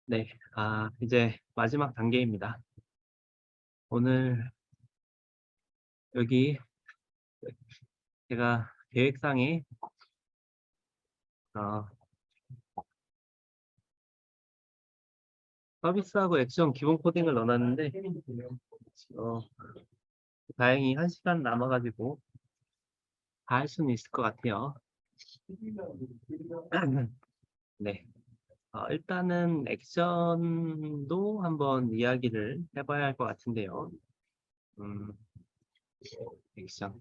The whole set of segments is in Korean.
네, 이제 마지막 단계입니다. 오늘 여기 제가 계획상에 어, 서비스하고 액션 기본 코딩을 넣어놨는데 어, 다행히 1시간 남아가지고 다 할 수는 있을 것 같아요. 네, 일단은 액션도 한번 이야기를 해봐야 할 것 같은데요. 음, 액션.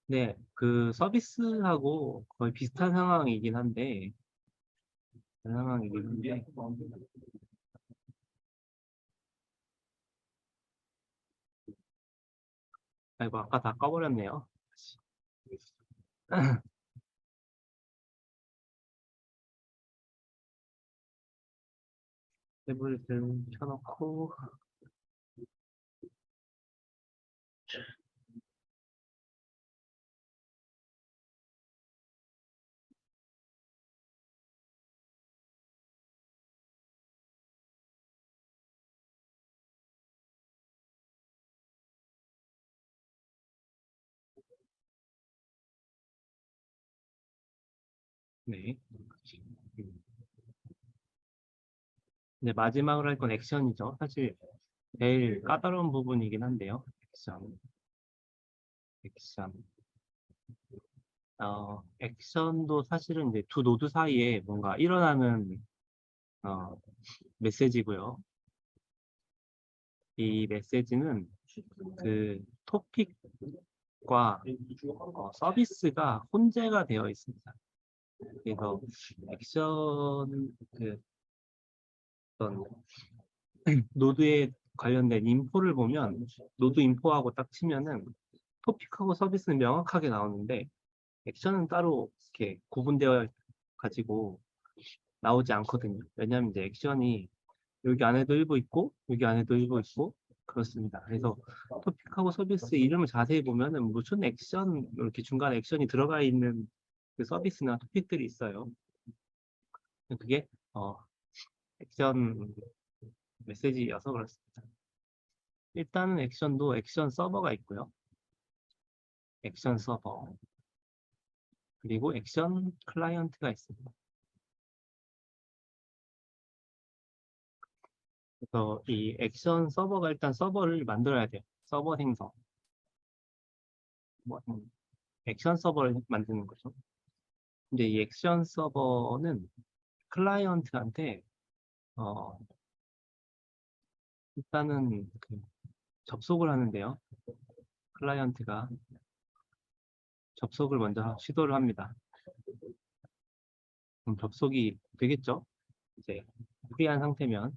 네, 그 서비스하고 거의 비슷한 상황이긴 한데, 아이고, 아까 다 꺼버렸네요. 태블릿을 켜놓고, 네. 네, 마지막으로 할 건 액션이죠. 사실 제일 까다로운 부분이긴 한데요. 액션, 액션. 액션도 사실은 이제 두 노드 사이에 뭔가 일어나는 어, 메시지고요. 이 메시지는 그 토픽과 서비스가 혼재가 되어 있습니다. 그래서 액션 어떤 노드에 관련된 인포를 보면 노드 인포하고 딱 치면은 토픽하고 서비스는 명확하게 나오는데 액션은 따로 이렇게 구분되어 가지고 나오지 않거든요. 왜냐하면 이제 액션이 여기 안에도 일부 있고 여기 안에도 일부 있고 그렇습니다. 그래서 토픽하고 서비스 이름을 자세히 보면은 무슨 액션 이렇게 중간에 액션이 들어가 있는 그 서비스나 토픽들이 있어요. 그게 액션 메시지여서 그렇습니다. 일단은 액션도 액션 서버가 있고요. 액션 서버 그리고 액션 클라이언트가 있습니다. 그래서 이 액션 서버가 일단 서버를 만들어야 돼요. 서버 생성. 뭐, 액션 서버를 만드는 거죠. 근데 이 액션 서버는 클라이언트한테 어, 일단은 접속을 하는데요. 클라이언트가 접속을 먼저 시도를 합니다. 그럼 접속이 되겠죠? 이제 프리한 상태면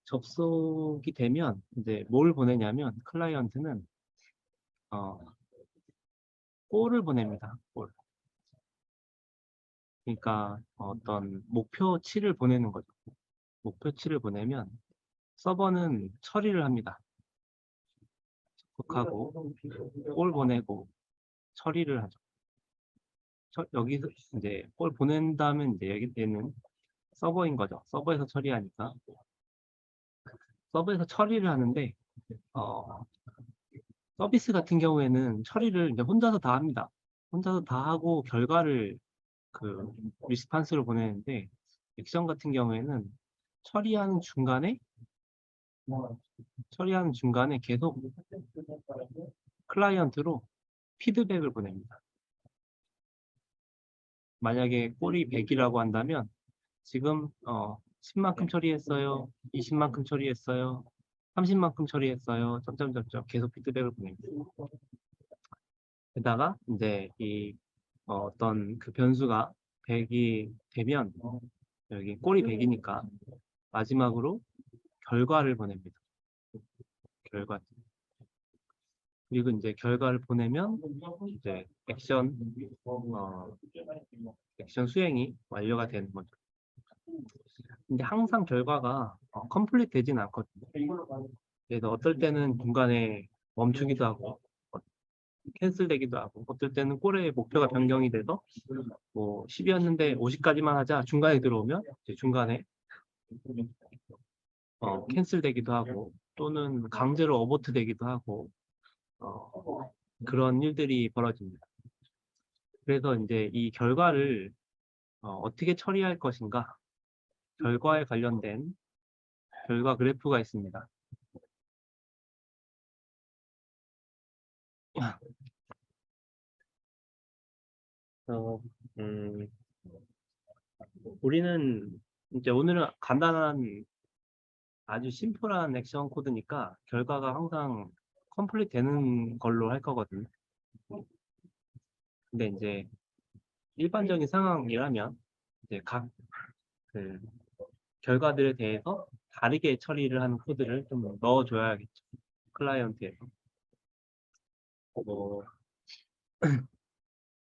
접속이 되면 이제 뭘 보내냐면 클라이언트는 어, 꼴을 보냅니다. 꼴. 그러니까 어떤 목표치를 보내는 거죠. 목표치를 보내면 서버는 처리를 합니다. 접속하고 꼴 보내고 처리를 하죠. 여기서 이제 꼴 보낸 다음에 이제 얘는 서버인 거죠. 서버에서 처리하니까 서버에서 처리를 하는데 어, 서비스 같은 경우에는 처리를 이제 혼자서 다 합니다. 혼자서 다 하고 결과를 그 리스판스를 보내는데 액션 같은 경우에는 처리하는 중간에 처리하는 중간에 계속 클라이언트로 피드백을 보냅니다. 만약에 꼴이 100이라고 한다면 지금 10만큼 처리했어요. 20만큼 처리했어요. 30만큼 처리했어요. 점점점점 계속 피드백을 보냅니다. 게다가 이제 이 어떤 그 변수가 100이 되면 여기 꼴이 100이니까 마지막으로 결과를 보냅니다. 결과. 그리고 이제 결과를 보내면 이제 액션 수행이 완료가 되는 거죠. 근데 항상 결과가 컴플릿 되진 않거든요. 그래서 어떨 때는 중간에 멈추기도 하고 캔슬되기도 하고, 어떨 때는 골의 목표가 변경이 돼서 뭐 10이었는데 50까지만 하자 중간에 들어오면 이제 중간에 캔슬되기도 하고, 또는 강제로 어보트 되기도 하고, 그런 일들이 벌어집니다. 그래서 이제 이 결과를 어떻게 처리할 것인가, 결과에 관련된 결과 그래프가 있습니다. 어, 음, 우리는 이제 오늘은 간단한 아주 심플한 액션 코드니까 결과가 항상 컴플릿 되는 걸로 할 거거든요. 근데 이제 일반적인 상황이라면 이제 각 그 결과들에 대해서 다르게 처리를 하는 코드를 좀 넣어줘야겠죠. 클라이언트에서. 뭐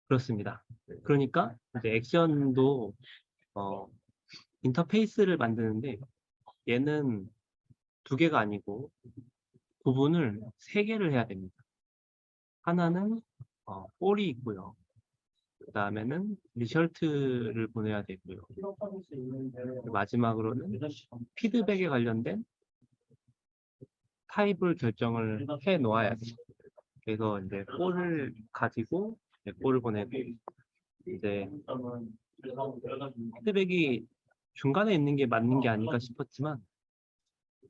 그렇습니다. 그러니까 이제 액션도 어, 인터페이스를 만드는데 얘는 두 개가 아니고 구분을 세 개를 해야 됩니다. 하나는 볼이 있고요. 그 다음에는 리절트를 보내야 되고요. 마지막으로는 피드백에 관련된 타입을 결정을 해 놓아야 돼요. 그래서 이제 볼을 가지고 볼을 보내고, 이제 피드백이 중간에 있는 게 맞는 게 아닐까 싶었지만,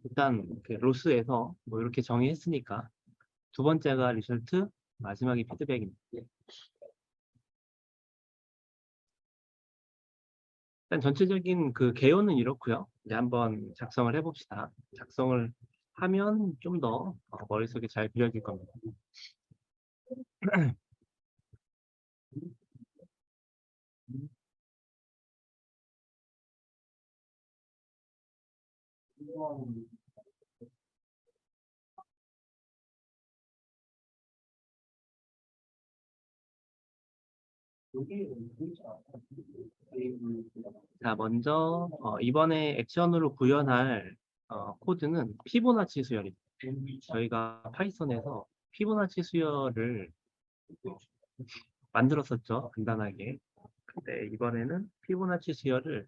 일단 그 로스에서 뭐 이렇게 정의했으니까 두 번째가 리절트, 마지막이 피드백입니다. 일단 전체적인 그 개요는 이렇고요. 이제 한번 작성을 해봅시다. 작성을 하면 좀 더 머릿속에 잘 그려질 겁니다. 자, 먼저 이번에 액션으로 구현할 코드는 피보나치 수열입니다. 저희가 파이썬에서 피보나치 수열을 만들었었죠, 간단하게. 근데 이번에는 피보나치 수열을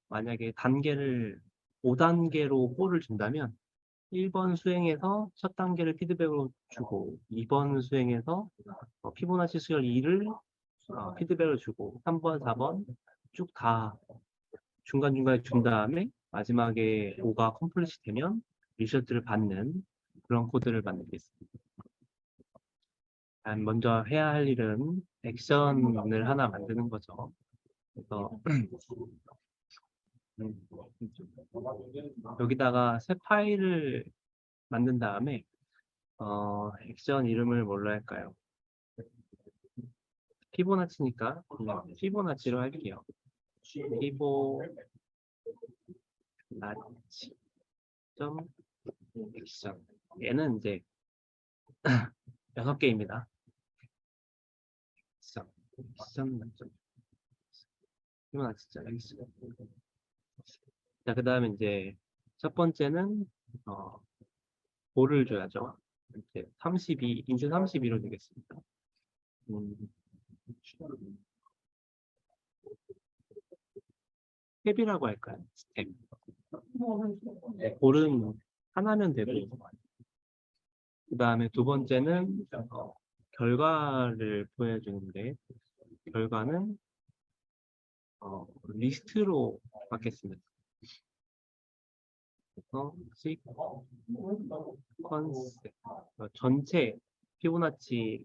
만약에 단계를 5단계로 홀을 준다면 1번 수행에서 첫 단계를 피드백으로 주고, 2번 수행에서 피보나치 수열 2를 피드백을 주고, 3번, 4번 쭉 다 중간중간에 준 다음에 마지막에 5가 컴플릿이 되면 리셔트를 받는 그런 코드를 만들겠습니다. 먼저 해야 할 일은 액션을 하나 만드는 거죠. 그래서 여기다가 새 파일을 만든 다음에 액션 이름을 뭘로 할까요? 피보나치니까 그냥 피보나치로 할게요. 피보나치 점 액션. 얘는 이제 6개입니다. 액션 만점. 피보나치 점 액션. 자, 그 다음에 이제 첫 번째는 볼을 줘야죠. 이제 32, 인수 32로 되겠습니다. 스텝이라고 할까요? 스텝. 네, 볼은 하나면 되고, 그 다음에 두 번째는 결과를 보여주는데, 결과는 리스트로 받겠습니다. 그래서 시퀀스 전체 피보나치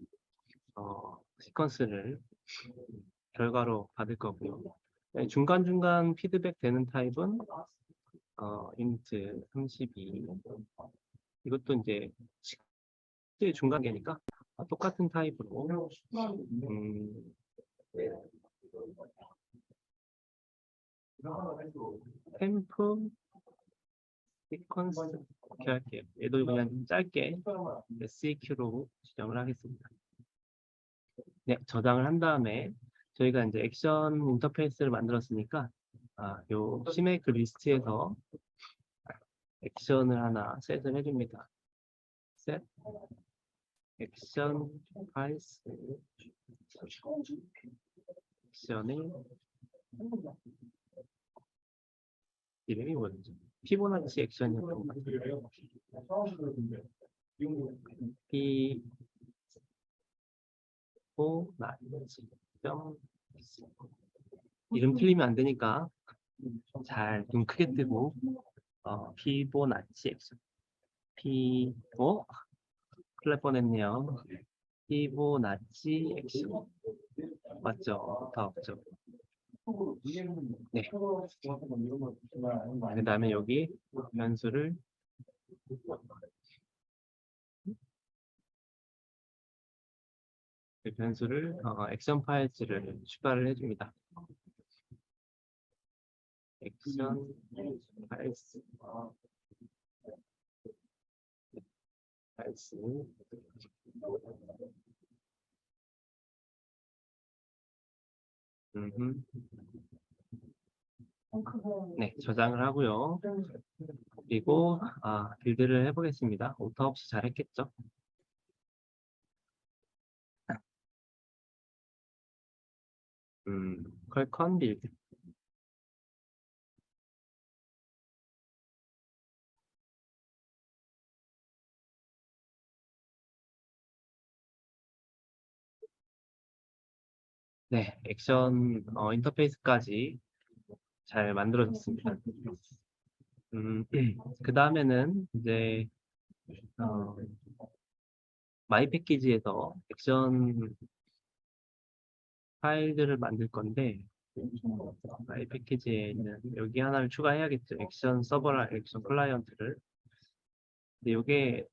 시퀀스를 결과로 받을 거고요. 네, 중간중간 피드백 되는 타입은 int 32. 이것도 이제 식의 중간계니까 똑같은 타입으로 템프 시퀀스 이렇게 할게요. 얘도 그냥 짧게 seq로 지정을 하겠습니다. 네, 저장을 한 다음에 저희가 이제 액션 인터페이스를 만들었으니까 요 CMake 리스트에서 액션을 하나 셋을 해줍니다. 셋 액션 파일스 액션의 이름이 뭐였죠? 피보나치 액션이었던 것 같아요. 피보나치 점 이름 틀리면 안 되니까 잘 눈 크게 뜨고 피보나치 액션 피보 큰일 날 뻔했네요. 피보나치 액션 맞죠? 다 없죠. 네. 그 다음에 여기 변수를 액션 파일즈를 추가를 해줍니다. 액션 파일즈 네, 저장을 하고요. 그리고 빌드를 해보겠습니다. 오타 없이 잘했겠죠? 퀄컨 빌드. 네, 액션 인터페이스까지 잘 만들어졌습니다. 그 다음에는 이제 마이 패키지에서 액션 파일들을 만들 건데 마이 패키지에는 여기 하나를 추가해야겠죠. 액션 서버랑 액션 클라이언트를. 근데 이게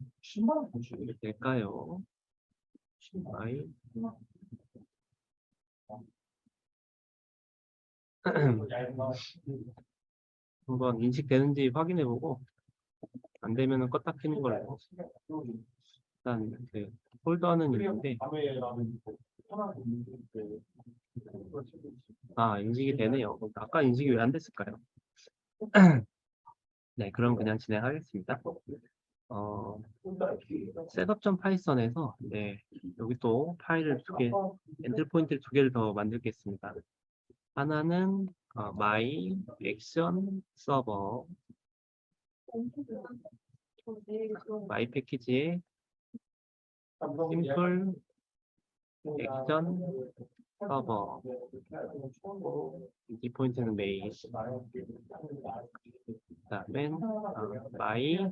될까요? 마이 한번 인식되는지 확인해보고 안 되면은 껐다 켜는 걸로. 일단 그 폴더는 있는데 인식이 되네요. 아까 인식이 왜 안 됐을까요? 네, 그럼 그냥 진행하겠습니다. 셋업.python에서 여기 또 파일을 엔드 포인트를 두 개를 더 만들겠습니다. 하나는 my action server my 패키지에 simple action server 이 포인트는 main 그다음에 my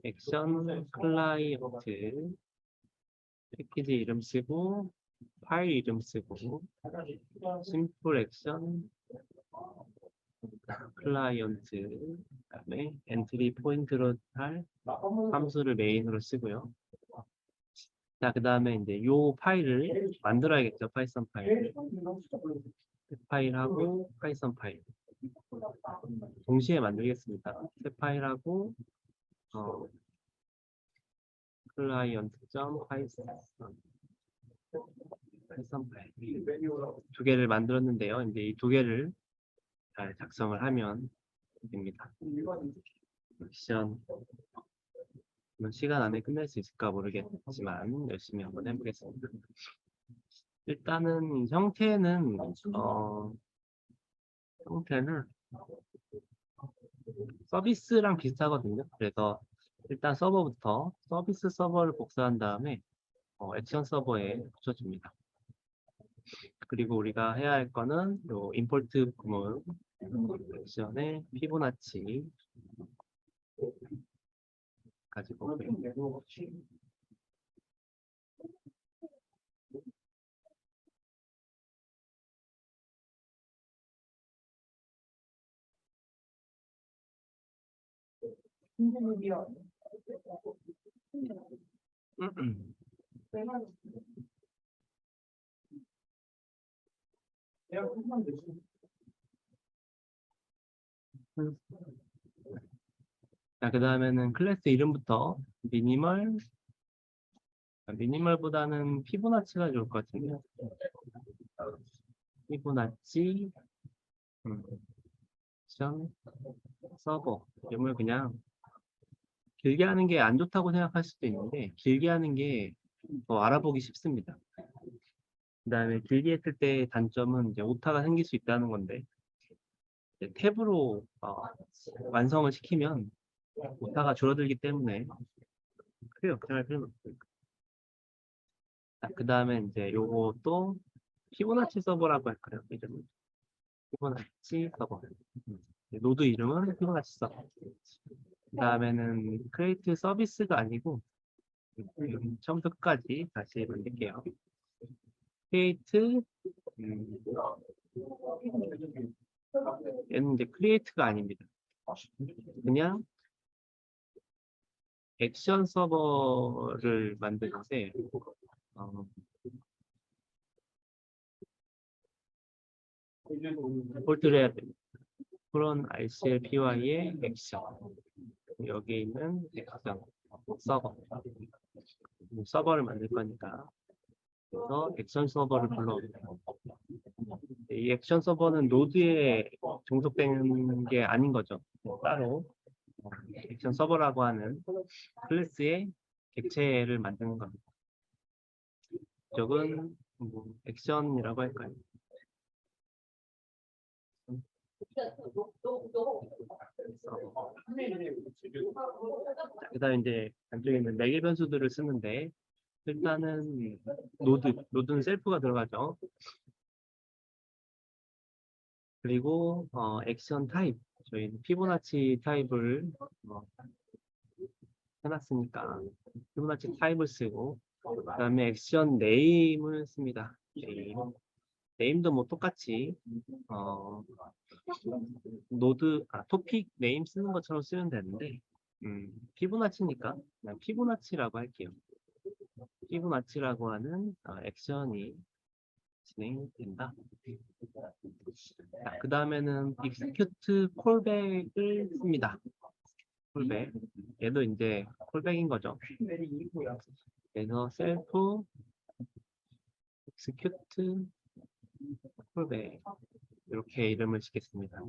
action client 패키지 이름 쓰고 파일 이름 쓰고 simple action 클라이언트 그다음에 엔트리 포인트로 할 함수를 메인으로 쓰고요. 자, 그 다음에 이제 요 파일을 만들어야겠죠. 파이썬 파일. 파일하고 파이썬 파일 동시에 만들겠습니다. 새 파일하고 client.python 파일 두 개를 만들었는데요. 이제 이 두 개를 잘 작성을 하면 됩니다. 미션 시간 안에 끝낼 수 있을까 모르겠지만 열심히 한번 해보겠습니다. 일단은 형태는 서비스랑 비슷하거든요. 그래서 일단 서버부터 서비스 서버를 복사한 다음에 액션 서버에 붙여줍니다. 그리고 우리가 해야 할 거는 요 임포트 구문 액션의 피보나치 가지고 자, 그 다음에는 클래스 이름부터 미니멀보다는 피보나치가 좋을 것 같은데요. 피보나치 액션 서버 이름을 그냥 길게 하는 게 안 좋다고 생각할 수도 있는데 길게 하는 게 더 알아보기 쉽습니다. 그다음에 길게 했을 때 단점은 이제 오타가 생길 수 있다는 건데 이제 탭으로 완성을 시키면 오타가 줄어들기 때문에 크게 걱정할 필요는 없어요. 그다음에 이제 요것도 피보나치 서버라고 할까요? 이름은 피보나치 서버. 노드 이름은 피보나치 서버. 그다음에는 크리에이트 서비스가 아니고 처음부터 끝까지 다시 만들게요. 크리에이트 얘는 이제 크리에이트가 아닙니다. 그냥 액션 서버를 만드는데 폴드를 해야 됩니다. 프론 RCLPY의 액션 여기에 있는 액션 서버를 만들 거니까 그래서 액션 서버를 불러옵니다. 이 액션 서버는 노드에 종속된 게 아닌 거죠. 따로 액션 서버라고 하는 클래스의 객체를 만드는 겁니다. 이쪽은 뭐 액션이라고 할까요? 그다음 이제 안쪽에 있는 매개 변수들을 쓰는데 일단은 노드는 셀프가 들어가죠. 그리고 액션 타입 저희는 피보나치 타입을 해놨으니까 피보나치 타입을 쓰고 그다음에 액션 네임을 씁니다. 네임도 뭐 똑같이 토픽 네임 쓰는 것처럼 쓰면 되는데 피보나치니까 그냥 피보나치라고 할게요. 피보나치라고 하는 액션이 진행된다. 그 다음에는 execute callback을 씁니다. 콜백. 얘도 이제 콜백인 거죠. 그래서 self execute callback 이렇게 이름을 짓겠습니다.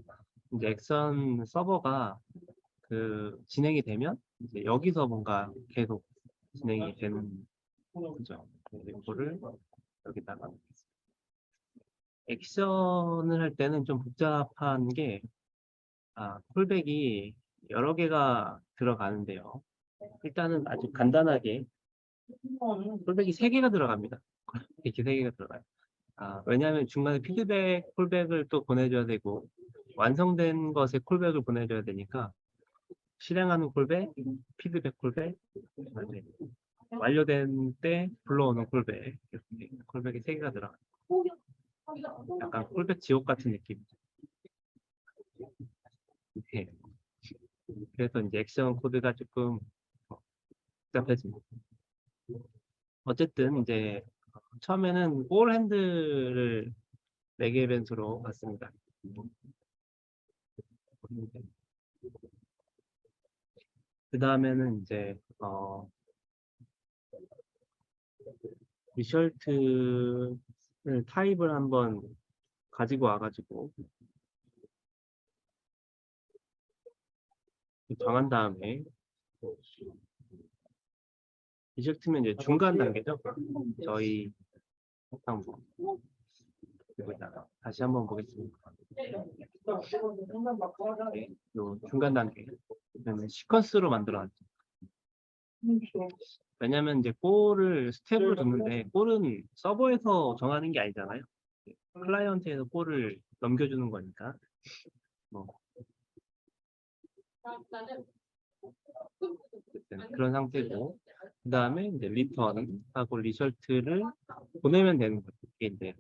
이제 액션 서버가 진행이 되면 이제 여기서 뭔가 계속 진행이 되는 거죠. 이거를 여기다가 액션을 할 때는 좀 복잡한 게 콜백이 여러 개가 들어가는데요. 일단은 아주 간단하게 콜백이 3개가 들어갑니다. 이렇게 3개가 들어가요. 왜냐하면 중간에 피드백 콜백을 또 보내줘야 되고 완성된 것에 콜백을 보내줘야 되니까 실행하는 콜백, 피드백 콜백, 완료된 때 불러오는 콜백 이렇게 콜백이 3개가 들어가요. 약간 콜백 지옥 같은 느낌이죠. 네. 그래서 이제 액션 코드가 조금 복잡해집니다. 어쨌든 이제 처음에는 볼 핸들을 4개 변수로 봤습니다. 그 다음에는 이제 리설트를 타입을 한번 가지고 와가지고 정한 다음에 리설트면 이제 중간 단계죠. 저희 한번 다시 한번 보겠습니다. 네, 요 중간 단계 시퀀스로 만들어놨죠. 왜냐면 이제 골을 스텝으로 줬는데 골은 서버에서 정하는 게 아니잖아요. 클라이언트에서 골을 넘겨주는 거니까. 그런 상태고 그 다음에 이제 리턴하고 리설트를 보내면 되는 거죠. 이게 이제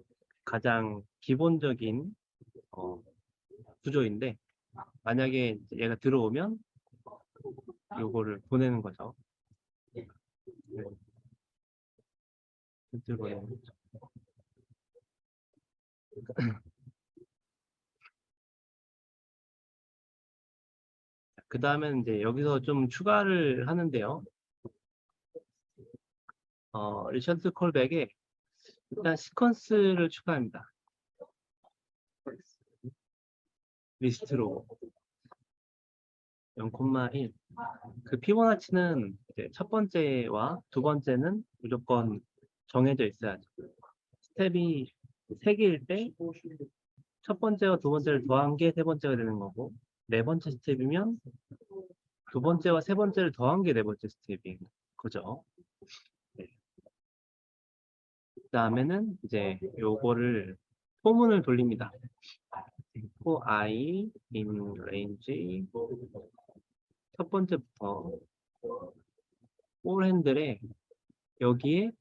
가장 기본적인 구조인데 만약에 얘가 들어오면 요거를 보내는 거죠. 보내는 거죠. 그 다음에 이제 여기서 좀 추가를 하는데요. 리설트 콜백에 일단 시퀀스를 추가합니다. 리스트로 0,1. 그 피보나치는 이제 첫 번째와 두 번째는 무조건 정해져 있어야죠. 스텝이 3개일 때 첫 번째와 두 번째를 더한 게 세 번째가 되는 거고, 네 번째 스텝이면 두 번째와 세 번째를 더한 게 네 번째 스텝인 거죠. 네. 그 다음에는 이제 요거를 포문을 돌립니다. for I in range 첫 번째부터 폴핸들에 여기에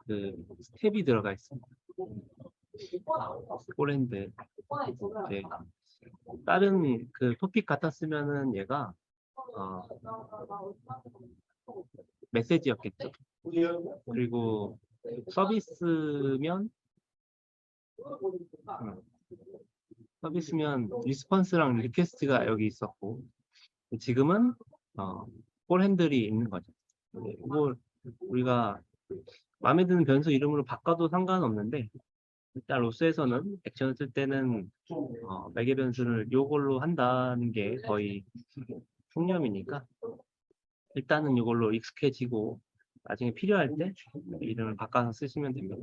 그 스텝이 들어가 있습니다. 폴핸드. 네. 다른 그 토픽 같았으면은 얘가 메시지였겠죠. 그리고 서비스면 리스폰스랑 리퀘스트가 여기 있었고, 지금은 폴핸들이 있는 거죠. 이걸 우리가 마음에 드는 변수 이름으로 바꿔도 상관없는데, 일단 로스에서는 액션을 쓸 때는 매개 변수를 이걸로 한다는 게 거의 통념이니까 일단은 이걸로 익숙해지고 나중에 필요할 때 이름을 바꿔서 쓰시면 됩니다.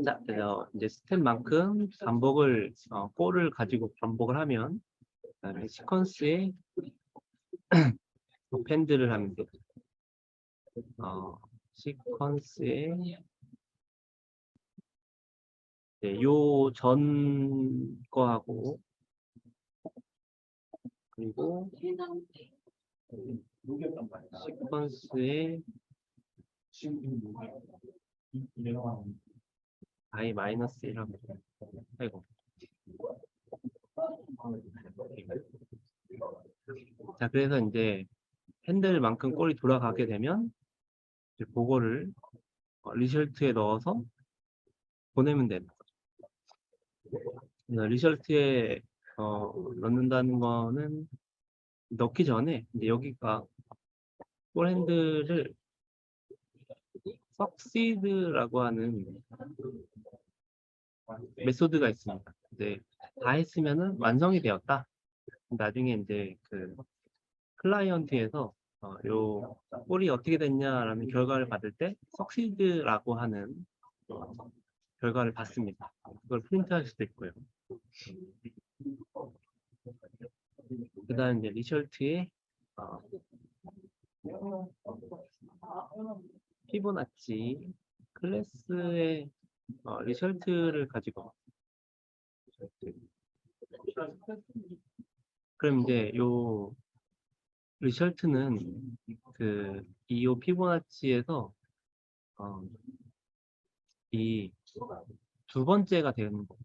자, 그래서 이제 스텝만큼 반복을 꼴을 가지고 반복을 하면 그다음에 시퀀스에 append를 하면 되죠. 시퀀스에 요 전 거하고 그리고 시퀀스에 I-1하고 아이고. 자, 그래서 이제 핸들만큼 꼴이 돌아가게 되면 이제 그거를 리절트에 넣어서 보내면 됩니다. 리절트에 넣는다는 거는 넣기 전에 이제 여기가 꼴 핸들을 succeed라고 하는 메소드가 있습니다. 이제 다 했으면은 완성이 되었다. 나중에 이제 그 클라이언트에서 요 꼴이 어떻게 됐냐라는 결과를 받을 때 succeed라고 하는 결과를 받습니다. 그걸 프린트할 수도 있고요. 그 다음 이제 리절트에 피보나치 클래스의 리절트를 가지고 그럼 이제 요 리절트는 그 이요 피보나치에서 이 두 번째가 되는 거고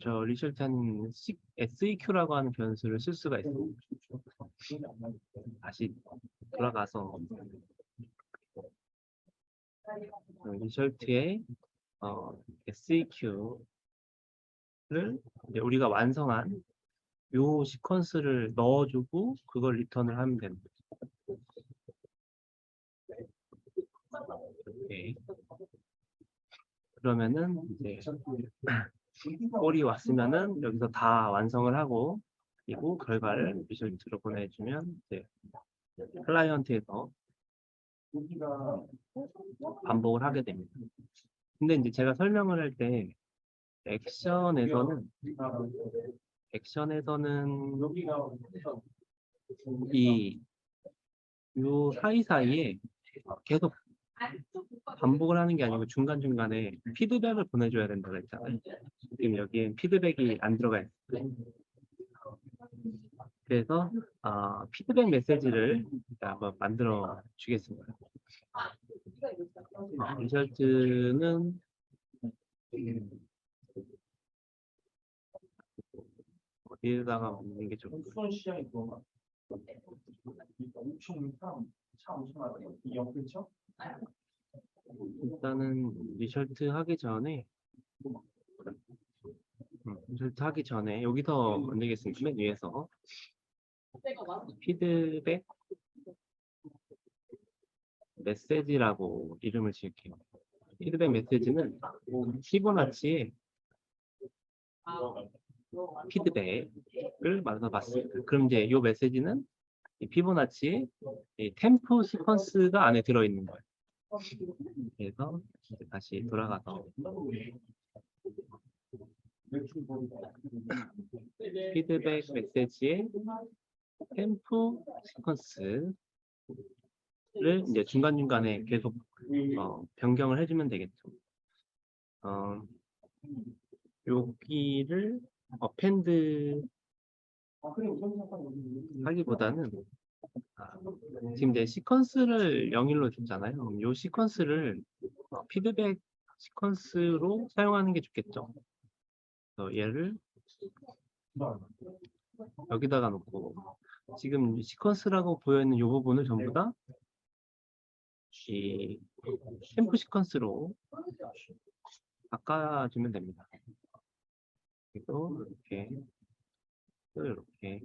저 리절트는 SEQ라고 하는 변수를 쓸 수가 있어요. 다시 돌아가서 리절트에 SEQ를 우리가 완성한 요 시퀀스를 넣어주고 그걸 리턴을 하면 됩니다. 이렇게. 그러면은 이제 꼴이 왔으면은 여기서 다 완성을 하고 그리고 결과를 리절트로 보내주면 이제 클라이언트에서 반복을 하게 됩니다. 근데 이제 제가 설명을 할 때 액션에서는 이 요 사이사이에 계속 반복을 하는 게 아니고 중간중간에 피드백을 보내줘야 된다고 했잖아요. 지금 여기엔 피드백이 안 들어가 있어요. 그래서 피드백 메시지를 일단 한번 만들어 주겠습니다. 리절트는 어디에다가 넣는 게 좋을까요? 일단은 리절트 하기 전에 여기서 만들겠습니다. 맨 위에서 피드백 메시지라고 이름을 지을게요. 피드백 메시지는 피보나치에 피드백을 만들어봤습니다. 그럼 이제 이 메시지는 이 피보나치 이 템프 시퀀스가 안에 들어있는 거예요. 그래서 이제 다시 돌아가서 피드백 메시지의 템프 시퀀스를 이제 중간중간에 계속 변경을 해주면 되겠죠. 여기를 어펜드 하기보다는 지금 이제 시퀀스를 0일로 줬잖아요. 이 시퀀스를 피드백 시퀀스로 사용하는 게 좋겠죠. 그래서 얘를 여기다가 놓고 지금 시퀀스라고 보여있는 이 부분을 전부 다 이 템프 시퀀스로 바꿔주면 됩니다. 그리고 이렇게 또 이렇게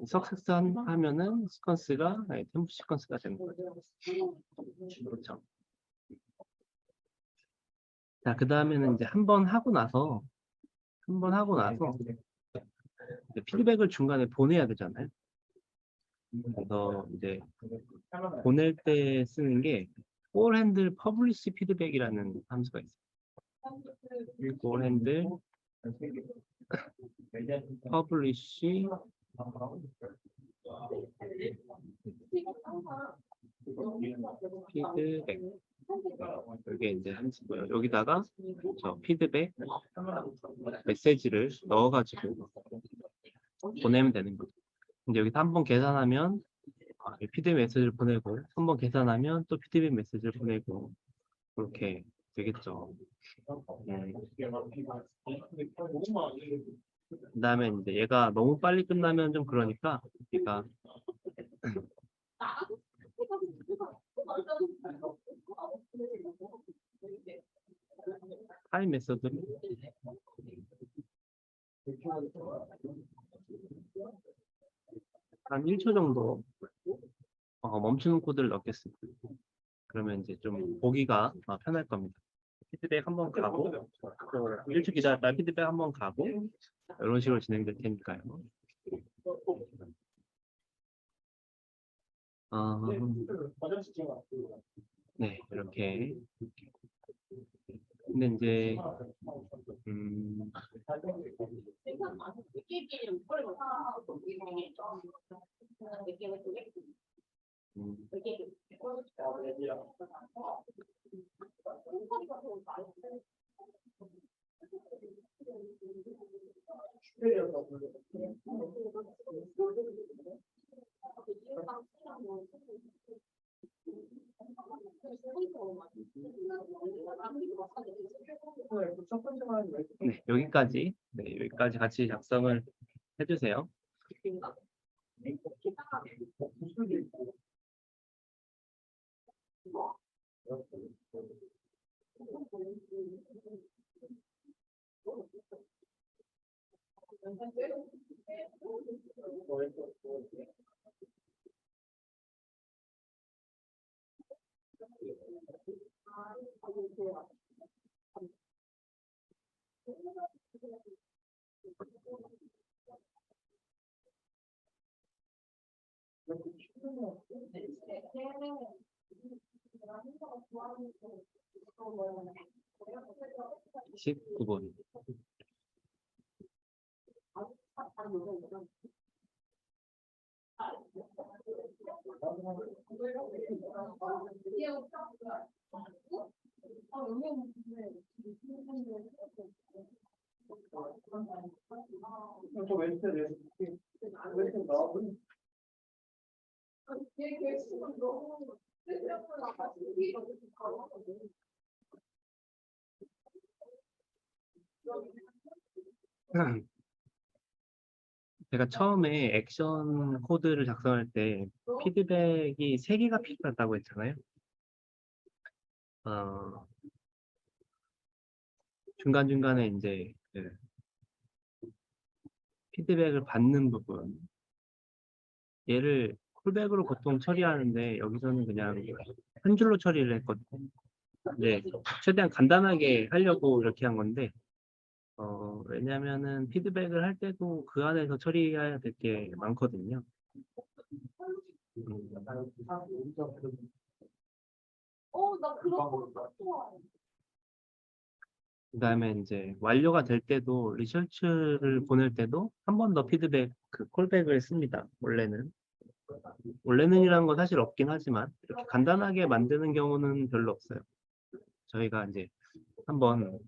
석색산 하면은 시퀀스가 템프 시퀀스가 되는 거죠. 그렇죠. 자, 그 다음에는 이제 한 번 하고 나서 이제 피드백을 중간에 보내야 되잖아요. 그래서 이제 보낼 때 쓰는 게 for handle publish feedback이라는 함수가 있어요. for handle publish 피드백 이게 이제 함수고요. 여기다가 저 피드백 메시지를 넣어가지고 보내면 되는 거죠. 근데 여기서 한번 계산하면 피드백 메시지를 보내고 한 번 계산하면 또 피드백 메시지를 보내고 그렇게 되겠죠. 그 다음에 이제 얘가 너무 빨리 끝나면 좀 그러니까 얘가 타임 메서드를 한 1초 정도 멈추는 코드를 넣겠습니다. 그러면 이제 좀 보기가 편할 겁니다. 피드백 한번 가고 또 1초 기다렸다 피드백 한번 가고 이런 식으로 진행될 테니까요. 네, 이렇게. 근데 이제 네, 여기까지 같이 작성을 해주세요. (19번) 제가 처음에 액션 코드를 작성할 때 피드백이 3개가 필요하다고 했잖아요. 중간중간에 이제 피드백을 받는 부분 얘를 콜백으로 보통 처리하는데 여기서는 그냥 한 줄로 처리를 했거든요. 네, 최대한 간단하게 하려고 이렇게 한 건데 왜냐면은 피드백을 할 때도 그 안에서 처리해야 될 게 많거든요. 음, 나 그런 거 좋아해. 그다음에 이제 완료가 될 때도 리서치를 보낼 때도 한 번 더 피드백 그 콜백을 씁니다. 원래는이라는 건 사실 없긴 하지만 이렇게 간단하게 만드는 경우는 별로 없어요. 저희가 이제 한번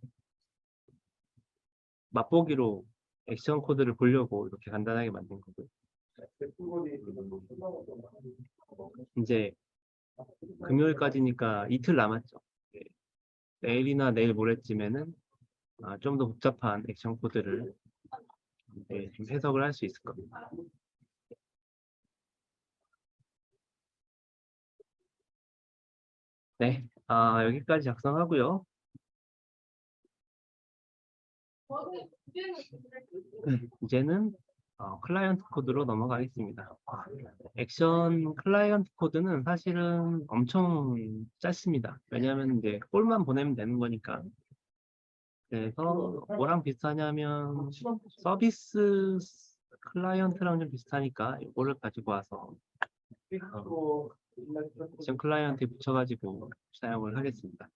맛보기로 액션 코드를 보려고 이렇게 간단하게 만든 거고요. 이제 금요일까지니까 이틀 남았죠. 네. 내일이나 내일 모레쯤에는 좀 더 복잡한 액션 코드를 좀 해석을 할 수 있을 겁니다. 네, 여기까지 작성하고요. 이제는 클라이언트 코드로 넘어가겠습니다. 액션 클라이언트 코드는 사실은 엄청 짧습니다. 왜냐하면 이제 꼴만 보내면 되는 거니까. 그래서 뭐랑 비슷하냐면 서비스 클라이언트랑 좀 비슷하니까 이거를 가지고 와서 액션 클라이언트에 붙여가지고 사용을 하겠습니다.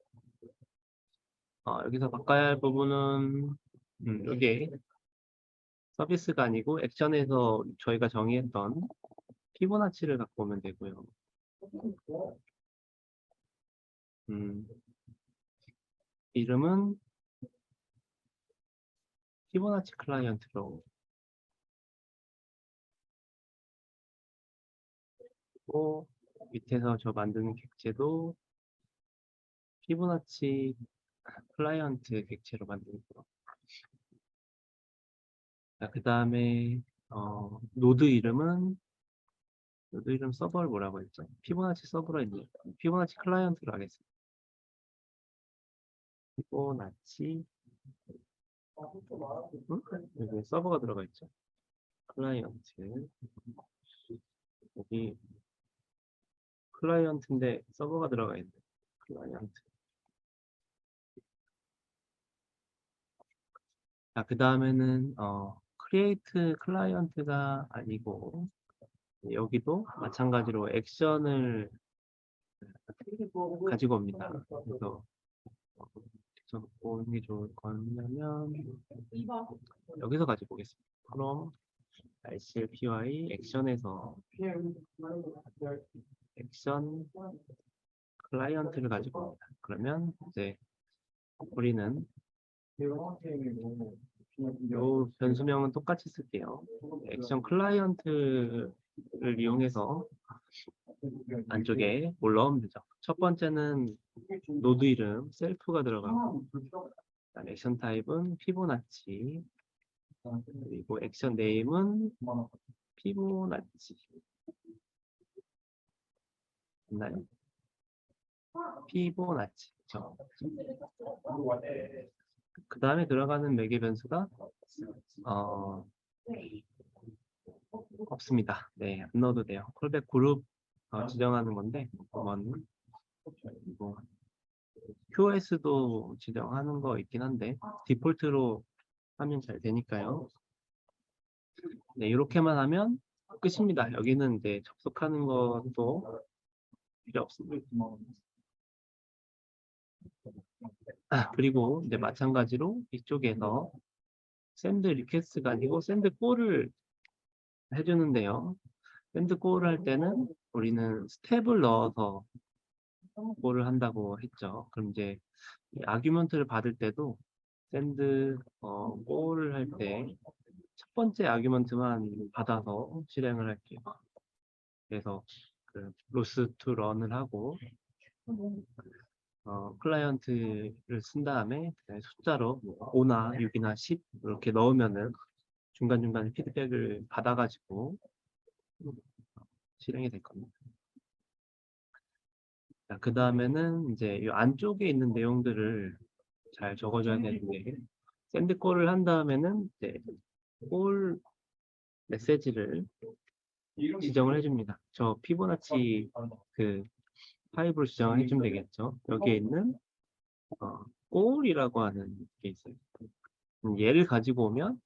여기서 바꿔야 할 부분은 이게 서비스가 아니고 액션에서 저희가 정의했던 피보나치를 갖고 오면 되고요. 음, 이름은 피보나치 클라이언트로 고 밑에서 저 만드는 객체도 피보나치 클라이언트 객체로 만드는 거. 그 다음에 노드 이름 서버를 뭐라고 했죠? 피보나치 서버로 있는 피보나치 클라이언트로 하겠습니다. 피보나치 여기 서버가 들어가 있죠. 클라이언트 여기 클라이언트인데 서버가 들어가 있네. 클라이언트. 그 다음에는 create 클라이언트가 아니고 여기도 마찬가지로 액션을 가지고 옵니다. 그래서 액션 오는 게 좋을 거냐면 여기서 가지고 오겠습니다. 그럼 RCLPY 액션에서 액션 클라이언트를 가지고 옵니다. 그러면 이제 우리는 요 변수명은 똑같이 쓸게요. 액션 클라이언트를 이용해서 안쪽에 뭘 넣으면 되죠. 첫 번째는 노드 이름 셀프가 들어가고 그다음에 액션 타입은 피보나치 그리고 액션 네임은 피보나치 맞나요? 피보나치 그렇죠? 그 다음에 들어가는 매개 변수가 어, 없습니다. 네, 안 넣어도 돼요. 콜백 그룹 지정하는 건데 한번 뭐 QoS도 지정하는 거 있긴 한데 디폴트로 하면 잘 되니까요. 네, 이렇게만 하면 끝입니다. 여기는 이제 접속하는 것도 필요 없습니다. 그리고 이제 마찬가지로 이쪽에서 샌드 리퀘스트가 아니고 샌드 콜을 해주는데요. 샌드 콜을 할 때는 우리는 스텝을 넣어서 콜을 한다고 했죠. 그럼 이제 아규먼트를 받을 때도 샌드 콜을 할 때 첫 번째 아규먼트만 받아서 실행을 할게요. 그래서 그 로스 투 런을 하고 클라이언트를 쓴 다음에 숫자로 5나 6이나 10 이렇게 넣으면은 중간중간에 피드백을 받아가지고 실행이 될 겁니다. 그 다음에는 이제 이 안쪽에 있는 내용들을 잘 적어줘야 되는데 샌드 콜을 한 다음에는 이제 콜 메시지를 지정을 해줍니다. 저 피보나치 그 타입으로 지정을 해주면 되겠죠. 여기에 있는 꼴이라고 하는 게 있어요. 얘를 가지고 오면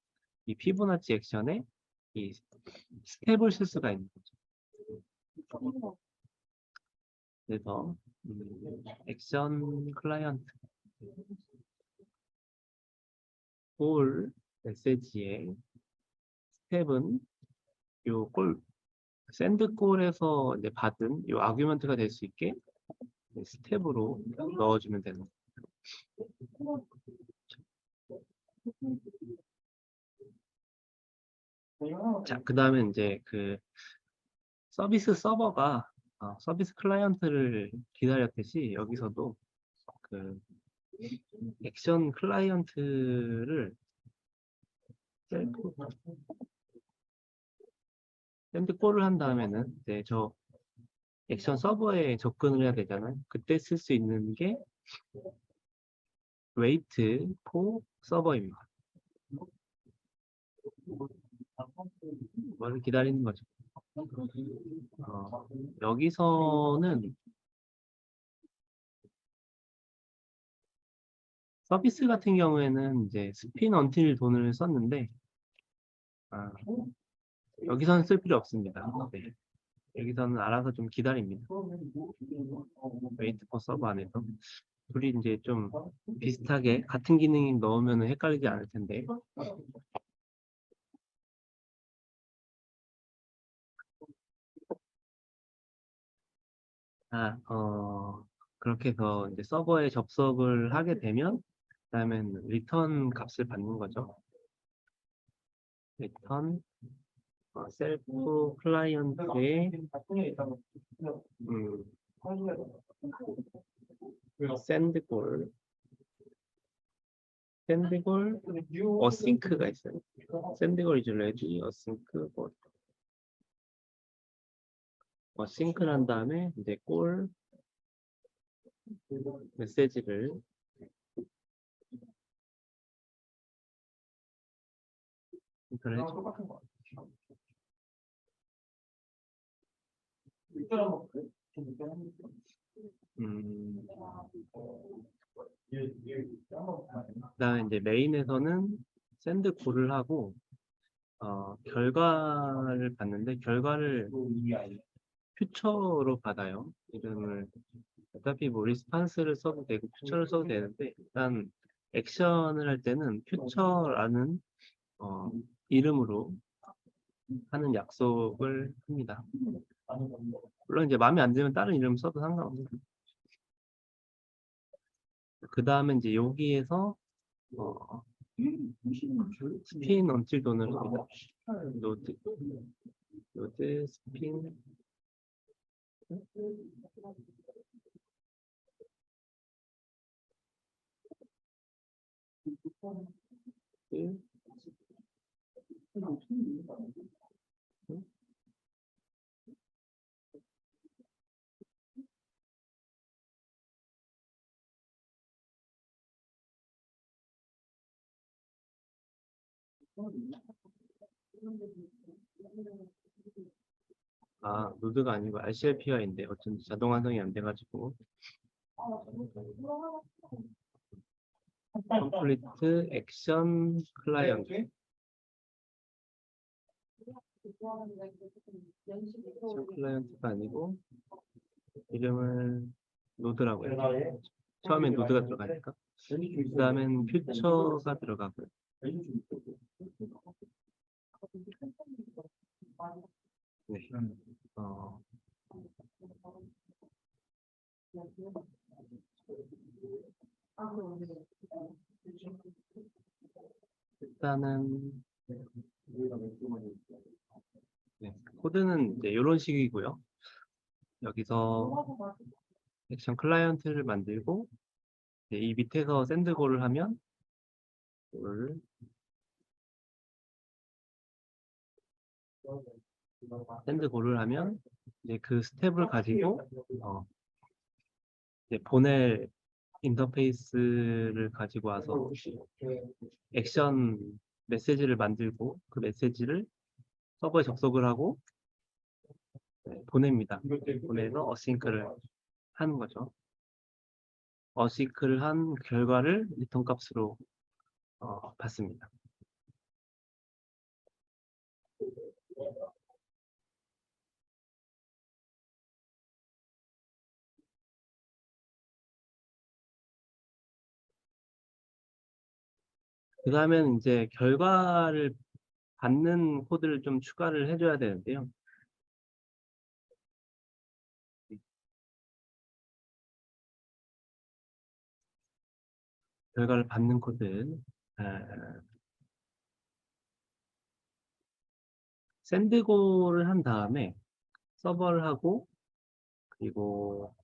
이 피보나치 액션에 이 스텝을 쓸 수가 있는 거죠. 그래서 액션 클라이언트 골 메시지의 스텝은 요 골 샌드 골에서 이제 받은 요 아규먼트가 될 수 있게 스텝으로 넣어주면 되는 거예요. 자, 그 다음에 이제 그 서비스 서버가 서비스 클라이언트를 기다렸듯이 여기서도 그 액션 클라이언트를 샌드 콜을 한 다음에는 이제 저 액션 서버에 접근을 해야 되잖아요. 그때 쓸 수 있는 게 wait for 서버입니다. 뭐를 기다리는 거죠. 여기서는 서비스 같은 경우에는 이제 스핀 언틸 돈을 썼는데 여기서는 쓸 필요 없습니다. 네. 여기서는 알아서 좀 기다립니다. wait for 서버 안에서 둘이 이제 좀 비슷하게 같은 기능이 넣으면 헷갈리지 않을 텐데. 그렇게 해서 이제 서버에 접속을 하게 되면 그다음에 리턴 값을 받는 거죠. 리턴 셀프 클라이언트의 샌드골 어싱크가 있어요. 샌드골 is ready 어싱크 골 어싱크를 한 다음에 이제 골 메시지를 인터넷 그다음에 이제 메인에서는 샌드 골을 하고 결과를 받는데 결과를 퓨처로 받아요. 이름을 어차피 뭐 리스판스를 써도 되고 퓨처를 써도 되는데 일단 액션을 할 때는 퓨처라는 이름으로 하는 약속을 합니다. 물론 이제 마음에 안 들면 다른 이름 써도 상관없어요. 그 다음에 이제 여기에서 스핀 언틸 돈을 합니다. 노드 스핀 노드가 아니고 RCLPI인데 어쩐지 자동 완성이 안 돼가지고 complete action client 클라이언트가 아니고 이름을 노드라고 해요. 처음엔 노드가 들어가니까 그 다음엔 퓨처가 들어가고요. 네. 일단은 네, 코드는 이제 이런 식이고요. 여기서 액션 클라이언트를 만들고 이 밑에서 샌드골을 하면 샌드골을 하면 이제 그 스텝을 가지고 이제 보낼 인터페이스를 가지고 와서 액션 메시지를 만들고 그 메시지를 서버에 접속을 하고 보냅니다. 보내서 어싱크를 하는 거죠. 어싱크를 한 결과를 리턴 값으로 받습니다. 그 다음에는 이제 결과를 받는 코드를 좀 추가를 해줘야 되는데요. 결과를 받는 코드. 샌드골을 한 다음에 서버를 하고, 그리고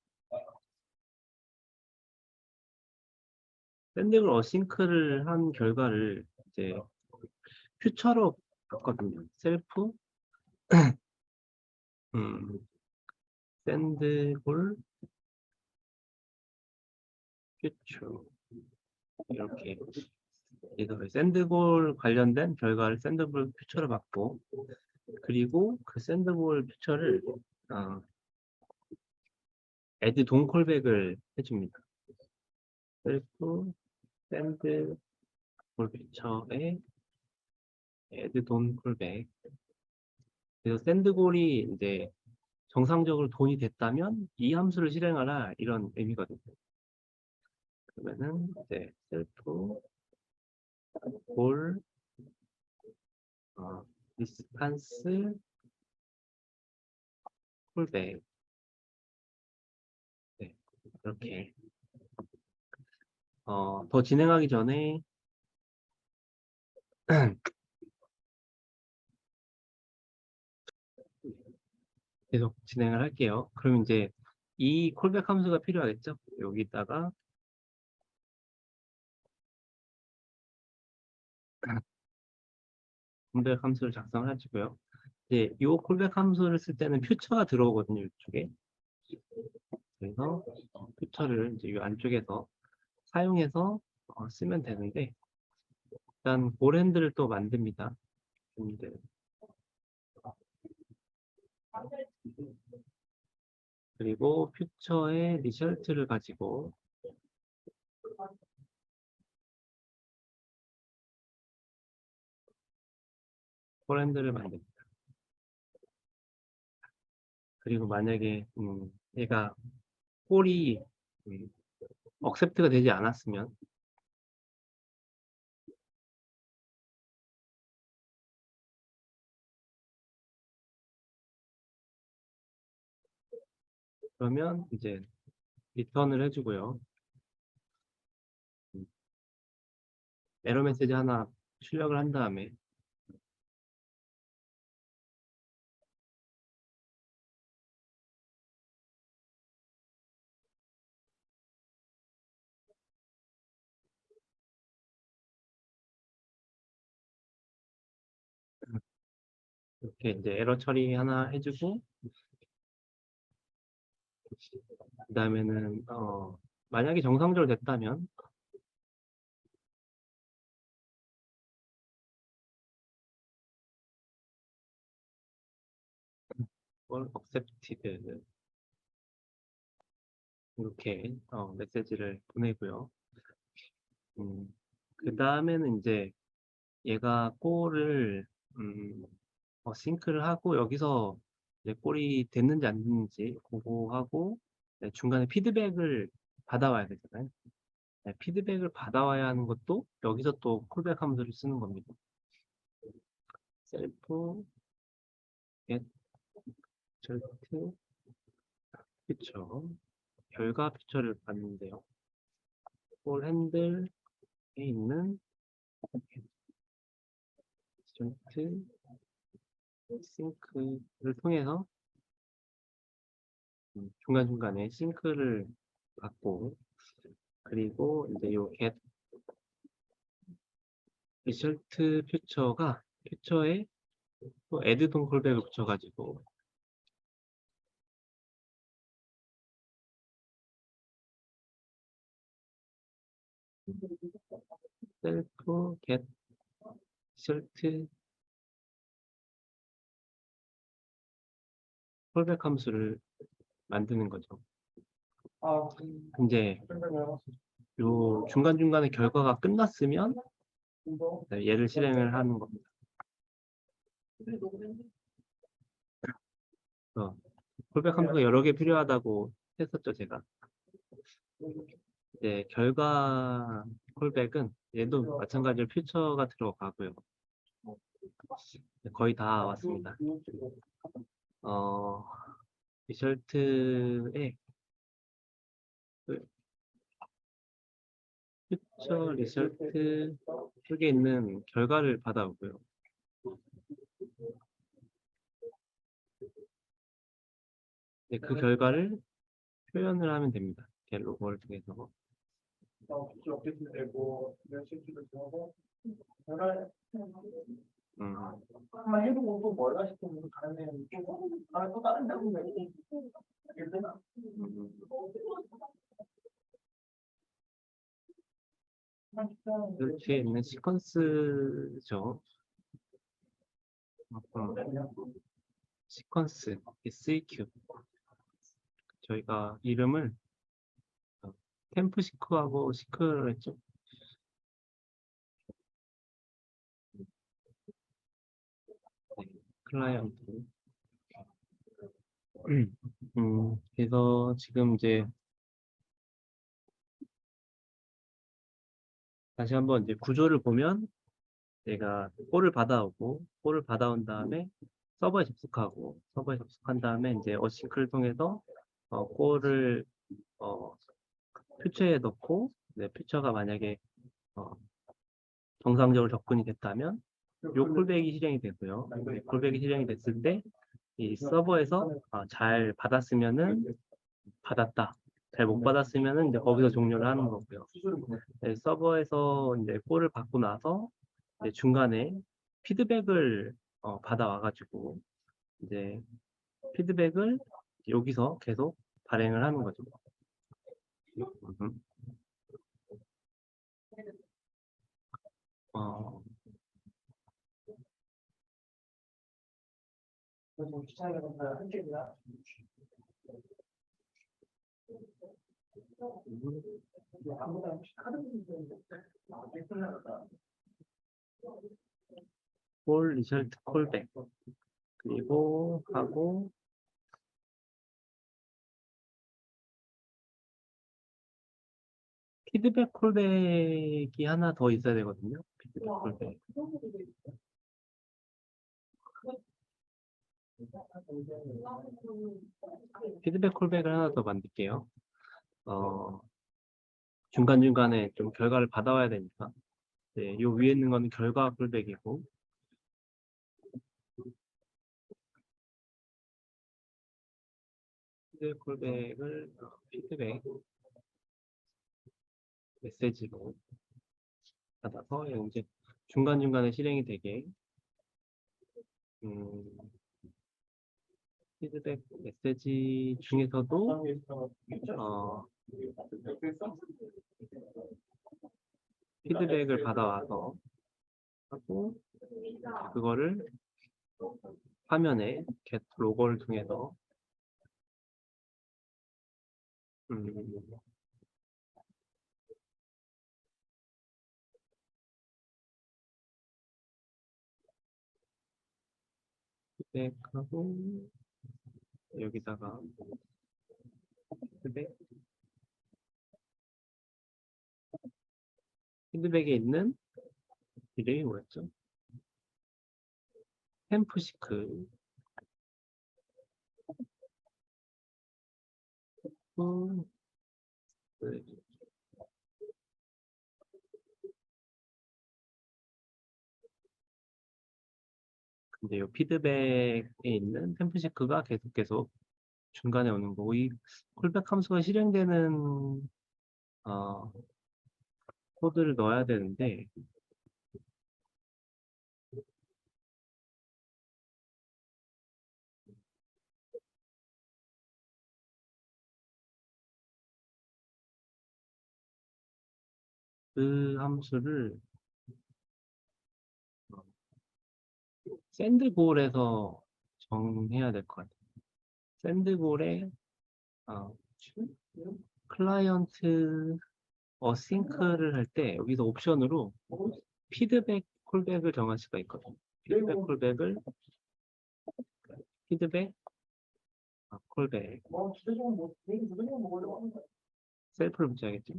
샌드골 어싱크를 한 결과를 이제 퓨처로 바꿨거든요. 셀프 샌드골 퓨처 이렇게. 그래서 샌드골 관련된 결과를 샌드골 퓨처로 받고, 그리고 그 샌드골 퓨처를 애드 돈 콜백을 해줍니다. 셀프 샌드골 퓨처에 애드 돈 콜백. 그래서 샌드골이 이제 정상적으로 돈이 됐다면 이 함수를 실행하라, 이런 의미거든요. 그러면은 이제 셀프 골 리스판스 콜백. 네, 이렇게. 더 진행하기 전에 계속 진행을 할게요. 그럼 이제 이 콜백 함수가 필요하겠죠? 여기다가 콜백 함수를 작성을 해주고요. 이제 이 콜백 함수를 쓸 때는 퓨처가 들어오거든요, 이쪽에. 그래서 퓨처를 이제 이 안쪽에서 사용해서 쓰면 되는데, 일단 볼핸드를 또 만듭니다. 근데 그리고 퓨처의 리절트를 가지고 볼핸드를 만듭니다. 그리고 만약에 얘가 꼴이 억셉트가 되지 않았으면 그러면 이제 리턴을 해주고요. 에러 메시지 하나 출력을 한 다음에 이렇게 이제 에러 처리 하나 해주고, 그 다음에는 만약에 정상적으로 됐다면 뭘 accepted 이렇게 메시지를 보내고요. 그 다음에는 이제 얘가 골을 싱크를 하고, 여기서 이제 골이 됐는지 안 됐는지 그거 하고, 네, 중간에 피드백을 받아와야 되잖아요. 네, 피드백을 받아와야 하는 것도 여기서 또 콜백 함수를 쓰는 겁니다. 셀프 get result 퓨처, 결과 퓨처를 받는데요. 볼 핸들에 있는 result 싱크를 통해서 중간중간에 싱크를 받고, 그리고 이제 요 get result 퓨처가 퓨처에 또 add 동 콜백을 붙여가지고 셀프 get result 콜백 함수를 만드는 거죠. 이제 요 중간중간에 결과가 끝났으면 얘를 실행을 하는 겁니다. 콜백 함수가 여러 개 필요하다고 했었죠, 제가. 네, 결과 콜백은 얘도 마찬가지로 퓨처가 들어가고요. 네, 거의 다 왔습니다. 리설트에 퓨처 리설트 쪽에 있는 결과를 받아오고요. 네, 그 결과를 표현을 하면 됩니다. 이렇게 로고를 통해서. 한번 해보고 또 뭘까 싶으면 또 다른 애는 또 다른 데로 이렇게 있는 시퀀스죠. 시퀀스 SEQ. 저희가 이름을 템프 시크하고 시크를 했죠. 네, 클라이언트. 그래서 지금 이제 다시 한번 이제 구조를 보면 내가 꼴을 받아오고 꼴을 받아온 다음에 서버에 접속하고 서버에 접속한 다음에 이제 어싱크를 통해서 꼴을 퓨처에 넣고 네, 퓨처가 만약에 정상적으로 접근이 됐다면 요 콜백이 실행이 되고요. 네, 콜백이 실행이 됐을 때 이 서버에서 잘 받았으면은 받았다. 잘 못 받았으면은 이제 거기서 종료를 하는 거고요. 네, 서버에서 이제 콜을 받고 나서 이제 중간에 피드백을 받아와가지고 이제 피드백을 여기서 계속 발행을 하는 거죠. 콜 리설트 콜백 그리고 하고 피드백 콜백이 하나 더 있어야 되거든요. 피드백 콜백. 피드백 콜백을 하나 더 만들게요. 중간중간에 좀 결과를 받아와야 되니까. 네, 요 위에 있는 거는 결과 콜백이고. 피드백 콜백을 피드백 메시지로 받아서 이제 중간중간에 실행이 되게 피드백 메시지 중에서도 피드백을 받아와서 하고 그거를 화면에 get 로고를 통해서 피드백하고 여기다가 피드백에 있는 이름이 뭐였죠? 템프시크 근데 이 피드백에 있는 템프시크가 계속 중간에 오는 거고 이 콜백 함수가 실행되는 코드를 넣어야 되는데 그 함수를 샌드골에서 정해야 될 것 같아요. 샌드골에 클라이언트 어싱크를 할 때 여기서 옵션으로 피드백 콜백을 정할 수가 있거든요. 피드백 콜백을 피드백 콜백 뭐 주제적으로 뭐 메인 주제적으로 먹으려고 하는 거야. 셀프를 붙여야겠죠.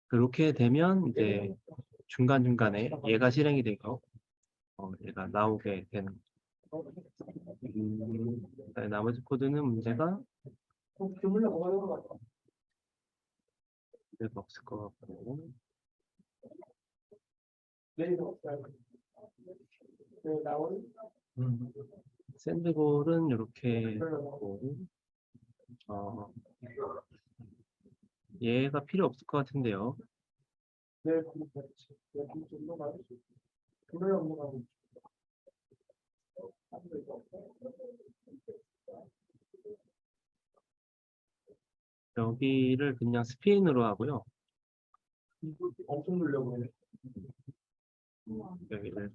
그렇게 되면 이제 중간중간에 얘가 실행이 되고 얘가 나오게 되는 나머지 코드는 문제가 주물러 먹으려고 하는 거야. 없을 것 같고 메인 없어요. 네, 나오는 샌드볼은 이렇게 별로 있고 얘가 필요 없을 것 같은데요. 네, 그렇지. 네, 그쪽으로 가고 주물러 없는 거고. 여기를 그냥 스피인으로 하고요. 엄청 누르려고 해. 여기를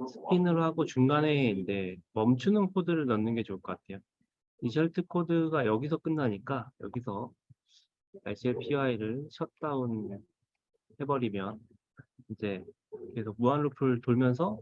스피인으로 하고 중간에 이제 멈추는 코드를 넣는 게 좋을 것 같아요. 리절트 코드가 여기서 끝나니까 여기서 RCLPY를 셧다운 해버리면 이제 계속 무한 루프를 돌면서